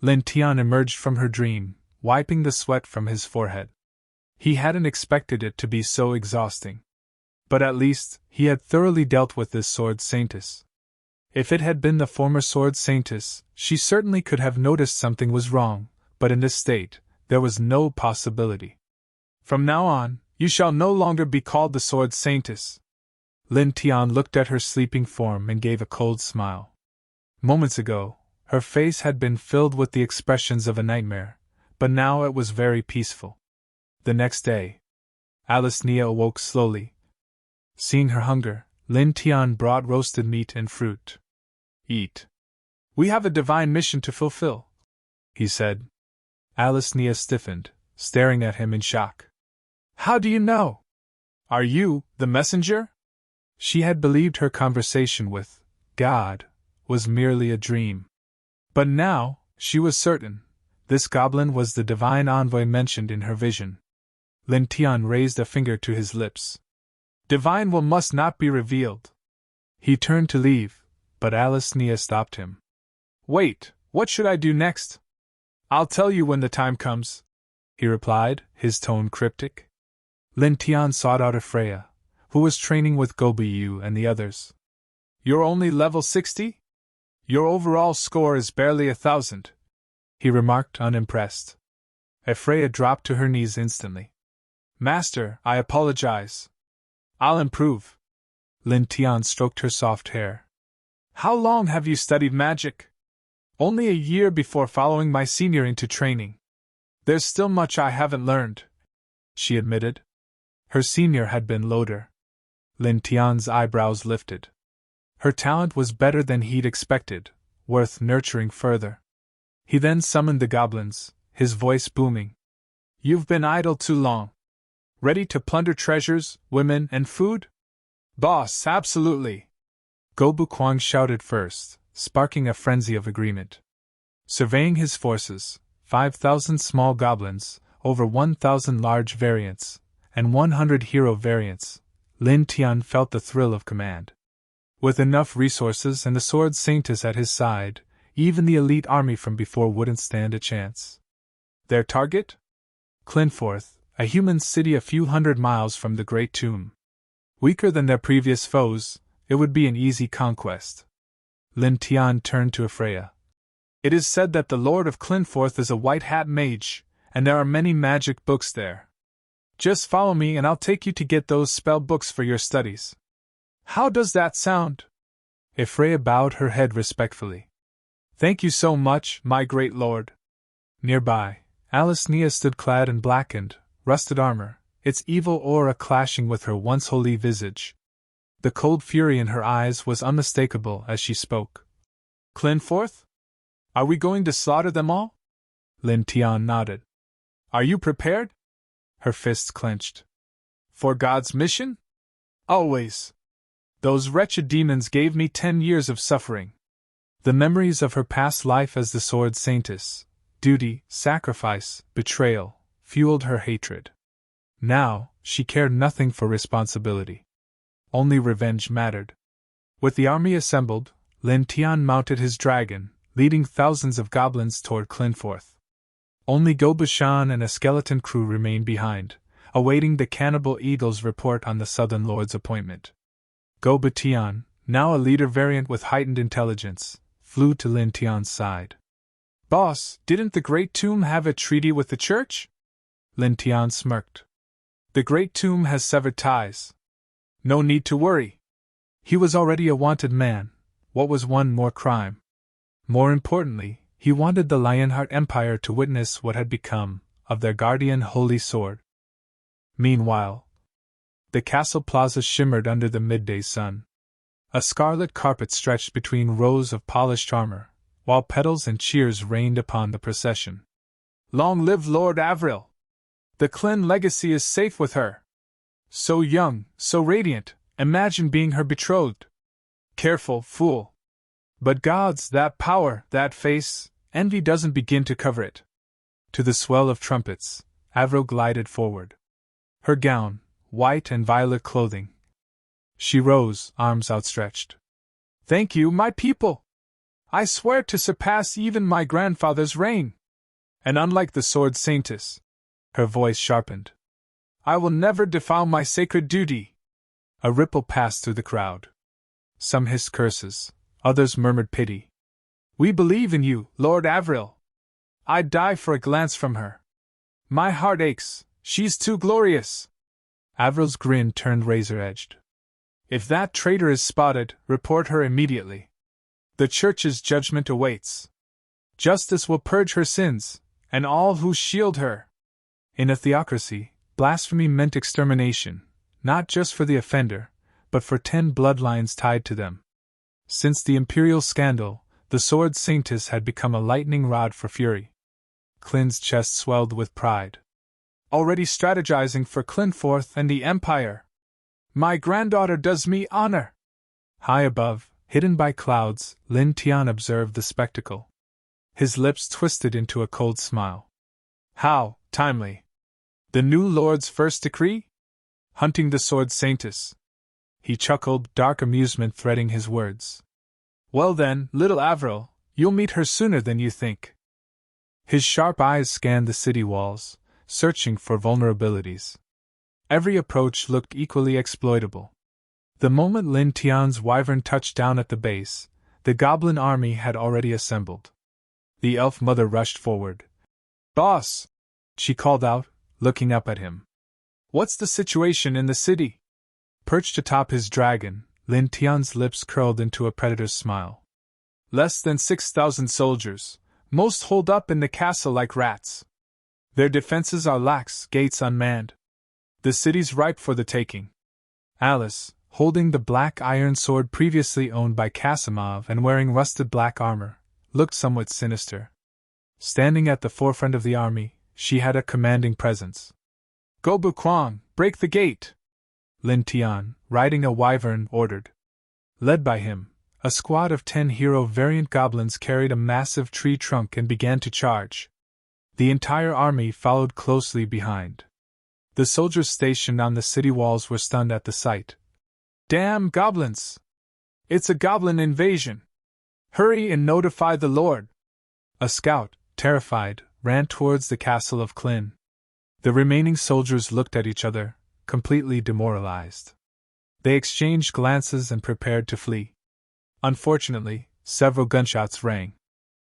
Lin Tian emerged from her dream, wiping the sweat from his forehead. He hadn't expected it to be so exhausting. But at least, he had thoroughly dealt with this sword saintess. If it had been the former sword saintess, she certainly could have noticed something was wrong, but in this state, there was no possibility. From now on, you shall no longer be called the sword saintess. Lin Tian looked at her sleeping form and gave a cold smile. Moments ago, her face had been filled with the expressions of a nightmare, but now it was very peaceful. The next day, Alice Nia awoke slowly. Seeing her hunger, Lin Tian brought roasted meat and fruit. Eat. We have a divine mission to fulfill, he said. Alice Nia stiffened, staring at him in shock. How do you know? Are you the messenger? She had believed her conversation with God was merely a dream. But now, she was certain, this goblin was the divine envoy mentioned in her vision. Lin Tian raised a finger to his lips. Divine will must not be revealed. He turned to leave, but Alice Nia stopped him. Wait, what should I do next? I'll tell you when the time comes, he replied, his tone cryptic. Lin Tian sought out Freya, who was training with Goblin and the others. You're only level 60? Your overall score is barely 1,000, he remarked, unimpressed. Freya dropped to her knees instantly. Master, I apologize. I'll improve. Lin Tian stroked her soft hair. How long have you studied magic? Only a year before following my senior into training. There's still much I haven't learned, she admitted. Her senior had been Loader. Lin Tian's eyebrows lifted. Her talent was better than he'd expected, worth nurturing further. He then summoned the goblins, his voice booming. You've been idle too long. Ready to plunder treasures, women, and food? Boss, absolutely! Gobu Kwang shouted first, sparking a frenzy of agreement. Surveying his forces, 5,000 small goblins, over 1,000 large variants, and 100 hero variants, Lin Tian felt the thrill of command. With enough resources and the sword saintess at his side, even the elite army from before wouldn't stand a chance. Their target? Clinforth, a human city a few hundred miles from the Great Tomb. Weaker than their previous foes, it would be an easy conquest. Lin Tian turned to Freya. It is said that the Lord of Clinforth is a white hat mage, and there are many magic books there. Just follow me and I'll take you to get those spell books for your studies. How does that sound? Freya bowed her head respectfully. Thank you so much, my great lord. Nearby, Alice Nia stood clad in blackened, rusted armor, its evil aura clashing with her once holy visage. The cold fury in her eyes was unmistakable as she spoke. Clinforth? Are we going to slaughter them all? Lin Tian nodded. Are you prepared? Her fists clenched. For God's mission? Always. Those wretched demons gave me 10 years of suffering. The memories of her past life as the sword saintess, duty, sacrifice, betrayal, fueled her hatred. Now, she cared nothing for responsibility. Only revenge mattered. With the army assembled, Lin Tian mounted his dragon, leading thousands of goblins toward Clinforth. Only Gobushan and a skeleton crew remained behind, awaiting the cannibal eagle's report on the Southern Lord's appointment. Gobutian, now a leader variant with heightened intelligence, flew to Lin Tian's side. Boss, didn't the Great Tomb have a treaty with the church? Lin Tian smirked. The Great Tomb has severed ties. No need to worry. He was already a wanted man. What was one more crime? More importantly, he wanted the Lionheart Empire to witness what had become of their guardian holy sword. Meanwhile, the castle plaza shimmered under the midday sun. A scarlet carpet stretched between rows of polished armor, while petals and cheers rained upon the procession. Long live Lord Avril! The Clin legacy is safe with her. So young, so radiant, imagine being her betrothed. Careful, fool. But gods, that power, that face, envy doesn't begin to cover it. To the swell of trumpets, Avril glided forward. Her gown, white and violet clothing. She rose, arms outstretched. Thank you, my people! I swear to surpass even my grandfather's reign. And unlike the sword saintess, her voice sharpened, I will never defile my sacred duty. A ripple passed through the crowd. Some hissed curses, others murmured pity. We believe in you, Lord Avril. I'd die for a glance from her. My heart aches, she's too glorious. Avril's grin turned razor-edged. If that traitor is spotted, report her immediately. The Church's judgment awaits. Justice will purge her sins, and all who shield her. In a theocracy, blasphemy meant extermination, not just for the offender, but for 10 bloodlines tied to them. Since the imperial scandal, the sword saintess had become a lightning rod for fury. Clin's chest swelled with pride. Already strategizing for Clinforth and the Empire. My granddaughter does me honor. High above, hidden by clouds, Lin Tian observed the spectacle. His lips twisted into a cold smile. How timely! The new lord's first decree? Hunting the sword saintess. He chuckled, dark amusement threading his words. Well then, little Avril, you'll meet her sooner than you think. His sharp eyes scanned the city walls, searching for vulnerabilities. Every approach looked equally exploitable. The moment Lin Tian's wyvern touched down at the base, the goblin army had already assembled. The elf mother rushed forward. Boss! She called out, looking up at him. What's the situation in the city? Perched atop his dragon, Lin Tian's lips curled into a predator's smile. Less than 6,000 soldiers, most holed up in the castle like rats. Their defenses are lax, gates unmanned. The city's ripe for the taking. Alice, holding the black iron sword previously owned by Kasimov and wearing rusted black armor, looked somewhat sinister. Standing at the forefront of the army, she had a commanding presence. Gobu Kwang, break the gate! Lin Tian, riding a wyvern, ordered. Led by him, a squad of 10 hero variant goblins carried a massive tree trunk and began to charge. The entire army followed closely behind. The soldiers stationed on the city walls were stunned at the sight. Damn goblins! It's a goblin invasion! Hurry and notify the Lord! A scout, terrified, ran towards the castle of Klin. The remaining soldiers looked at each other, completely demoralized. They exchanged glances and prepared to flee. Unfortunately, several gunshots rang.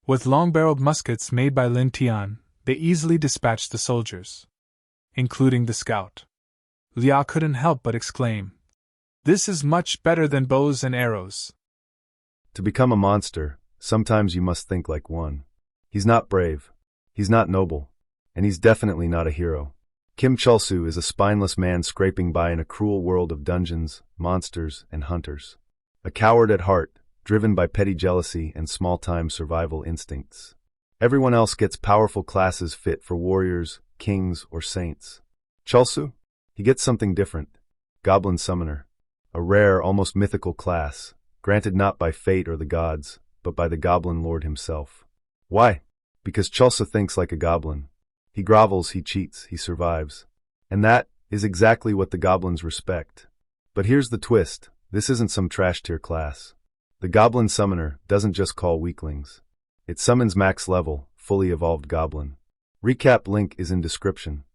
With long-barreled muskets made by Lin Tian, they easily dispatched the soldiers, including the scout. Liao couldn't help but exclaim, "This is much better than bows and arrows." To become a monster, sometimes you must think like one. He's not brave, he's not noble, and he's definitely not a hero. Kim Chulsu is a spineless man scraping by in a cruel world of dungeons, monsters, and hunters. A coward at heart, driven by petty jealousy and small-time survival instincts. Everyone else gets powerful classes fit for warriors, kings, or saints. Chulsu? He gets something different. Goblin Summoner. A rare, almost mythical class, granted not by fate or the gods, but by the Goblin Lord himself. Why? Because Chulsu thinks like a goblin. He grovels, he cheats, he survives. And that is exactly what the goblins respect. But here's the twist, this isn't some trash-tier class. The Goblin Summoner doesn't just call weaklings. It summons max-level, fully evolved goblin. Recap link is in description.